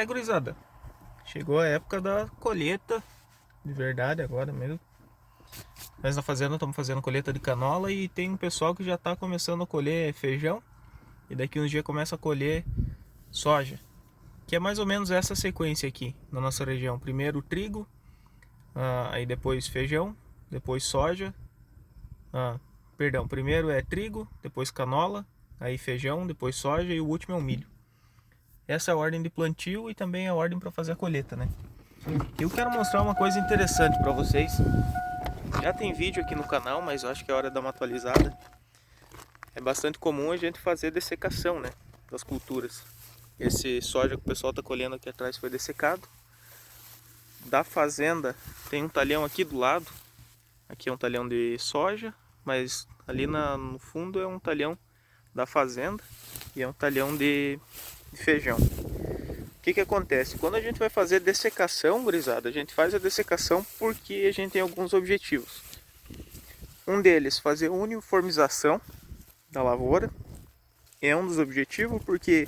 Gurizada, chegou a época da colheita, de verdade agora mesmo. Nós na fazenda estamos fazendo colheita de canola e tem um pessoal que já está começando a colher feijão e daqui uns dias começa a colher soja, que é mais ou menos essa sequência aqui na nossa região. Primeiro trigo, aí depois feijão, depois soja, primeiro é trigo, depois canola, aí feijão, depois soja e o último é o milho. Essa é a ordem de plantio e também a ordem para fazer a colheita, né? Eu quero mostrar uma coisa interessante para vocês. Já tem vídeo aqui no canal, mas eu acho que é hora de dar uma atualizada. É bastante comum a gente fazer dessecação, né, das culturas. Esse soja que o pessoal está colhendo aqui atrás foi dessecado. Da fazenda tem um talhão aqui do lado. Aqui é um talhão de soja, mas ali no fundo é um talhão da fazenda e é um talhão de feijão. O que acontece? Quando a gente vai fazer dessecação, gurizada, a gente faz a dessecação porque a gente tem alguns objetivos. Um deles, fazer uniformização da lavoura. É um dos objetivos porque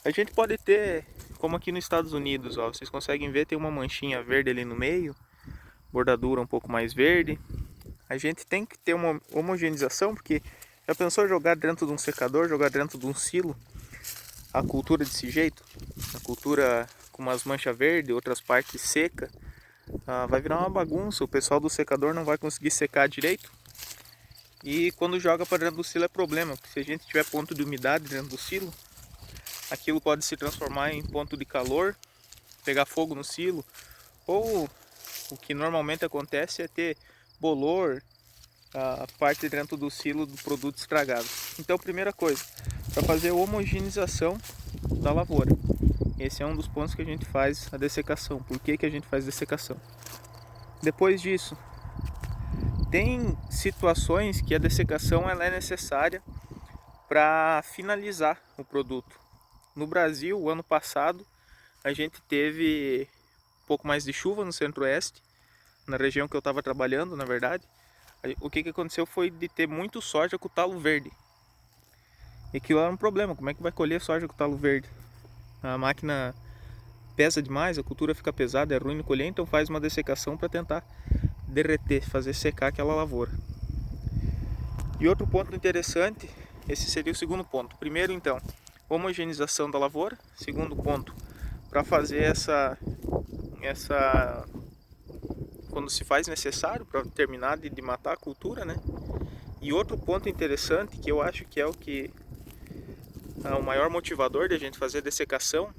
a gente pode ter, como aqui nos Estados Unidos, ó, vocês conseguem ver, tem uma manchinha verde ali no meio, bordadura um pouco mais verde. A gente tem que ter uma homogeneização, porque já pensou jogar dentro de um secador, jogar dentro de um silo a cultura desse jeito? A cultura com umas manchas verdes, outras partes seca, vai virar uma bagunça. O pessoal do secador não vai conseguir secar direito. E quando joga para dentro do silo é problema, porque se a gente tiver ponto de umidade dentro do silo, aquilo pode se transformar em ponto de calor, pegar fogo no silo, ou o que normalmente acontece é ter bolor, a parte dentro do silo do produto estragado. Então, primeira coisa, para fazer a homogeneização da lavoura. Esse é um dos pontos que a gente faz a dessecação. Por que a gente faz dessecação? Depois disso, tem situações que a dessecação ela é necessária para finalizar o produto. No Brasil, o ano passado, a gente teve um pouco mais de chuva no centro-oeste, na região que eu estava trabalhando, na verdade. O que aconteceu foi de ter muito soja com talo verde. E aquilo era um problema, como é que vai colher soja com talo verde? A máquina pesa demais, a cultura fica pesada, é ruim de colher, então faz uma dessecação para tentar derreter, fazer secar aquela lavoura. E outro ponto interessante, esse seria o segundo ponto. Primeiro, então, homogeneização da lavoura. Segundo ponto, para fazer essa quando se faz necessário para terminar de matar a cultura, né? E outro ponto interessante que eu acho que é o que é o maior motivador de a gente fazer a dessecação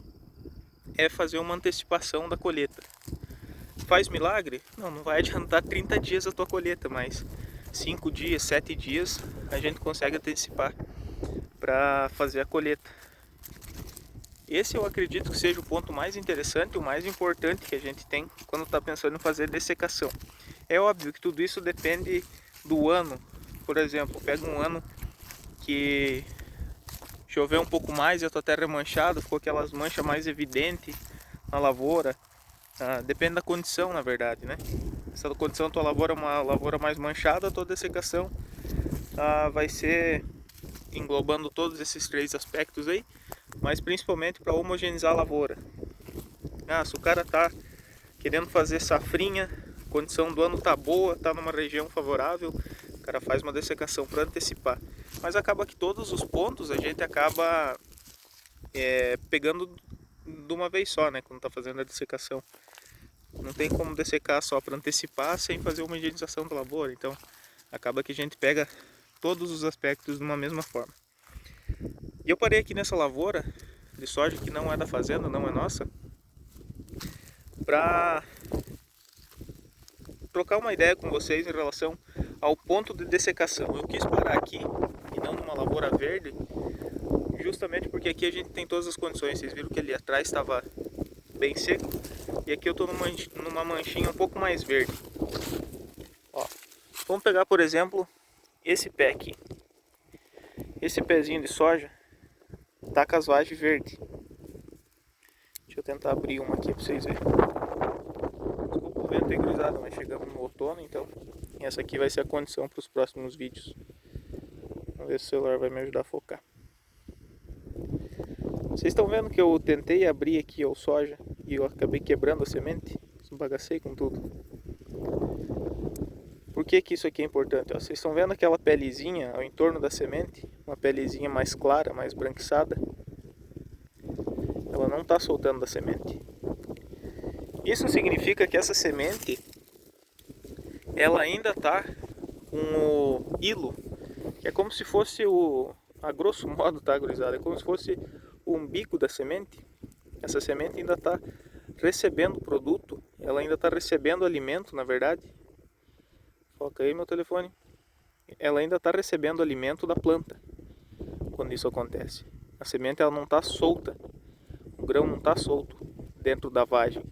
é fazer uma antecipação da colheita. Faz milagre? Não vai adiantar 30 dias a tua colheita, mas 5 dias, 7 dias a gente consegue antecipar para fazer a colheita. Esse eu acredito que seja o ponto mais interessante, o mais importante que a gente tem quando está pensando em fazer dessecação. É óbvio que tudo isso depende do ano. Por exemplo, pega um ano que choveu um pouco mais e a tua terra é manchada, ficou aquelas manchas mais evidentes na lavoura. Depende da condição, na verdade, né? Se a condição da tua lavoura é uma lavoura mais manchada, a tua dessecação vai ser englobando todos esses três aspectos aí, mas principalmente para homogeneizar a lavoura. Se o cara tá querendo fazer safrinha, a condição do ano tá boa, tá numa região favorável, o cara faz uma dessecação para antecipar. Mas acaba que todos os pontos a gente acaba pegando de uma vez só, né, quando tá fazendo a dessecação. Não tem como dessecar só para antecipar sem fazer uma higienização da lavoura, então acaba que a gente pega todos os aspectos de uma mesma forma. E eu parei aqui nessa lavoura de soja que não é da fazenda, não é nossa, para trocar uma ideia com vocês em relação ao ponto de dessecação. Eu quis parar aqui e não numa lavoura verde, justamente porque aqui a gente tem todas as condições. Vocês viram que ali atrás estava bem seco e aqui eu estou numa manchinha um pouco mais verde. Ó, vamos pegar, por exemplo, esse pé aqui. Esse pezinho de soja tá com as vagens verdes. Deixa eu tentar abrir uma aqui para vocês verem. Desculpa o vento aí, cruzado, mas chegamos no outono, então essa aqui vai ser a condição para os próximos vídeos. Vamos ver se o celular vai me ajudar a focar. Vocês estão vendo que eu tentei abrir aqui o soja e eu acabei quebrando a semente? Esbagacei com tudo. Por que que isso aqui é importante? Ó, vocês estão vendo aquela pelezinha ao entorno da semente? Uma pelezinha mais clara, mais branquiçada. Ela não está soltando da semente. Isso significa que essa semente, ela ainda está com o hilo, que é como se fosse a grosso modo, tá, gurizada? É como se fosse o umbigo da semente. Essa semente ainda está recebendo produto, ela ainda está recebendo alimento, na verdade. Foca aí meu telefone. Ela ainda está recebendo alimento da planta quando isso acontece. A semente ela não está solta, o grão não está solto dentro da vagem.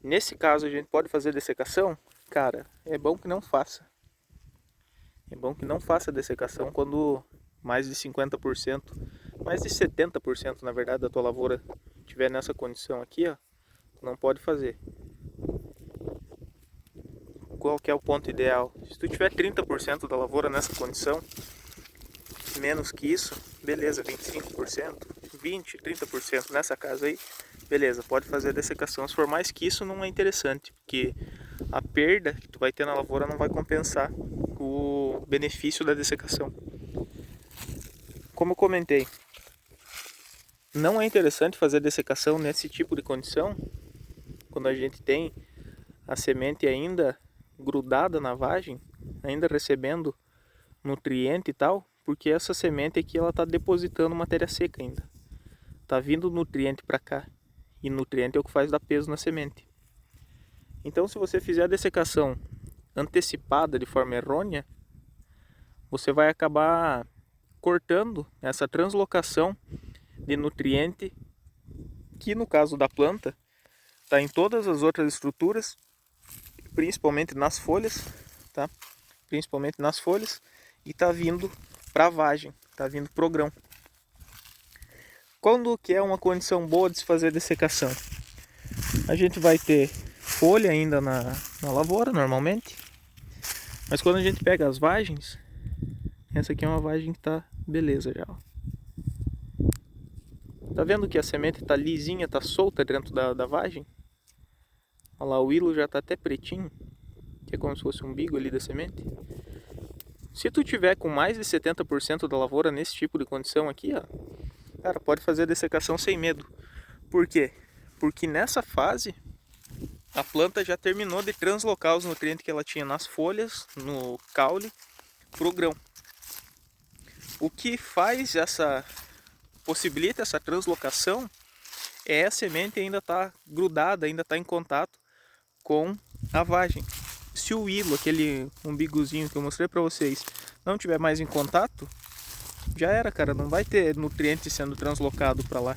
Nesse caso a gente pode fazer dessecação? Cara, é bom que não faça. É bom que não faça dessecação quando mais de 50%, mais de 70% na verdade da tua lavoura estiver nessa condição aqui, ó, não pode fazer. Qual que é o ponto ideal? Se tu tiver 30% da lavoura nessa condição, menos que isso, beleza, 25%, 20%, 30% nessa casa aí, beleza, pode fazer a dessecação. Se for mais que isso, não é interessante, porque a perda que tu vai ter na lavoura não vai compensar o benefício da dessecação. Como eu comentei, não é interessante fazer dessecação nesse tipo de condição, quando a gente tem a semente ainda grudada na vagem, ainda recebendo nutriente e tal, porque essa semente aqui ela está depositando matéria seca ainda. Tá vindo nutriente para cá, e nutriente é o que faz dar peso na semente. Então, se você fizer a dessecação antecipada de forma errônea, você vai acabar cortando essa translocação de nutriente que no caso da planta está em todas as outras estruturas, principalmente nas folhas, tá? Principalmente nas folhas, e está vindo para a vagem, está vindo pro grão. Quando que é uma condição boa de se fazer dessecação? A gente vai ter folha ainda na lavoura normalmente, mas quando a gente pega as vagens, essa aqui é uma vagem que está beleza já, ó. Tá vendo que a semente está lisinha, está solta dentro da vagem? Olha lá, o hilo já está até pretinho, que é como se fosse um umbigo ali da semente. Se tu tiver com mais de 70% da lavoura nesse tipo de condição aqui, ó, cara, pode fazer a dessecação sem medo. Por quê? Porque nessa fase a planta já terminou de translocar os nutrientes que ela tinha nas folhas, no caule, pro grão. O que faz possibilita essa translocação é a semente ainda está grudada, ainda está em contato com a vagem. Se o hilo, aquele umbigozinho que eu mostrei para vocês, não tiver mais em contato, já era, cara, não vai ter nutriente sendo translocado para lá.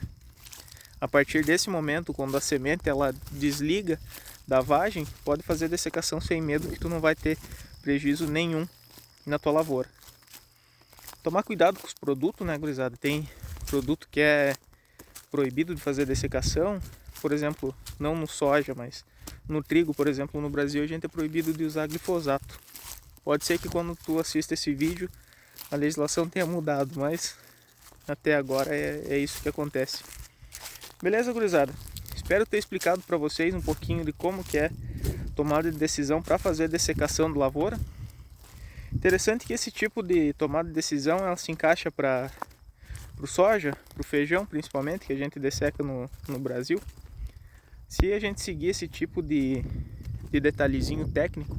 A partir desse momento, quando a semente ela desliga da vagem, pode fazer dessecação sem medo, que tu não vai ter prejuízo nenhum na tua lavoura. Tomar cuidado com os produtos, né, gurizada? Tem produto que é proibido de fazer dessecação, por exemplo, não no soja, mas no trigo, por exemplo, no Brasil a gente é proibido de usar glifosato. Pode ser que quando tu assista esse vídeo a legislação tenha mudado, mas até agora é isso que acontece. Beleza, gurizada? Espero ter explicado para vocês um pouquinho de como que é tomada de decisão para fazer a dessecação da lavoura. Interessante que esse tipo de tomada de decisão ela se encaixa para o soja, para o feijão principalmente, que a gente desseca no Brasil. Se a gente seguir esse tipo de detalhezinho técnico,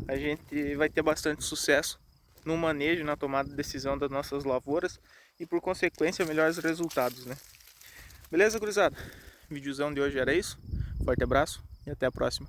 a gente vai ter bastante sucesso no manejo, na tomada de decisão das nossas lavouras e por consequência melhores resultados, né? Beleza, gurizada? O videozão de hoje era isso. Forte abraço e até a próxima.